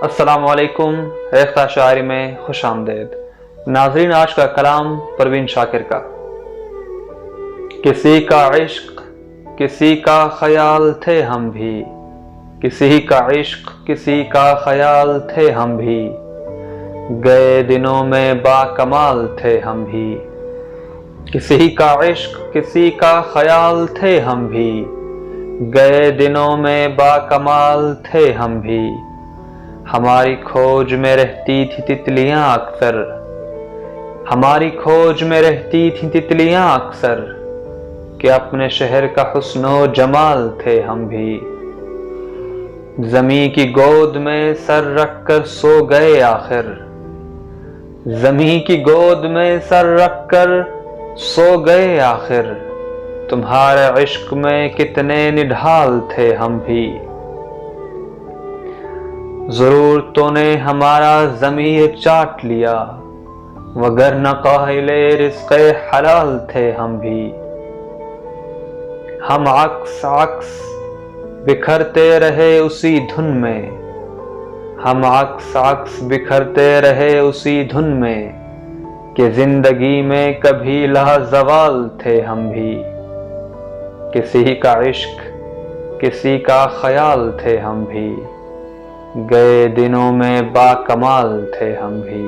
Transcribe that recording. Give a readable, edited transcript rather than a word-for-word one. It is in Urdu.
السلام علیکم، ریختہ شاعری میں خوش آمدید۔ ناظرین، آج کا کلام پروین شاکر کا۔ کسی کا عشق کسی کا خیال تھے ہم بھی، کسی کا عشق کسی کا خیال تھے ہم بھی، گئے دنوں میں با کمال تھے ہم بھی۔ کسی کا عشق کسی کا خیال تھے ہم بھی، گئے دنوں میں با کمال تھے ہم بھی۔ ہماری کھوج میں رہتی تھی تتلیاں اکثر، ہماری کھوج میں رہتی تھی تتلیاں اکثر، کہ اپنے شہر کا حسن و جمال تھے ہم بھی۔ زمیں کی گود میں سر رکھ کر سو گئے آخر، زمیں کی گود میں سر رکھ کر سو گئے آخر، تمہارے عشق میں کتنے نڈھال تھے ہم بھی۔ ضرور تو نے ہمارا ضمیر چاٹ لیا، وگرنہ قاہل رزق حلال تھے ہم بھی۔ ہم عکس عکس بکھرتے رہے اسی دھن میں، ہم عکس عکس بکھرتے رہے اسی دھن میں، کہ زندگی میں کبھی لازوال تھے ہم بھی۔ کسی کا عشق کسی کا خیال تھے ہم بھی، گئے دنوں میں با کمال تھے ہم بھی۔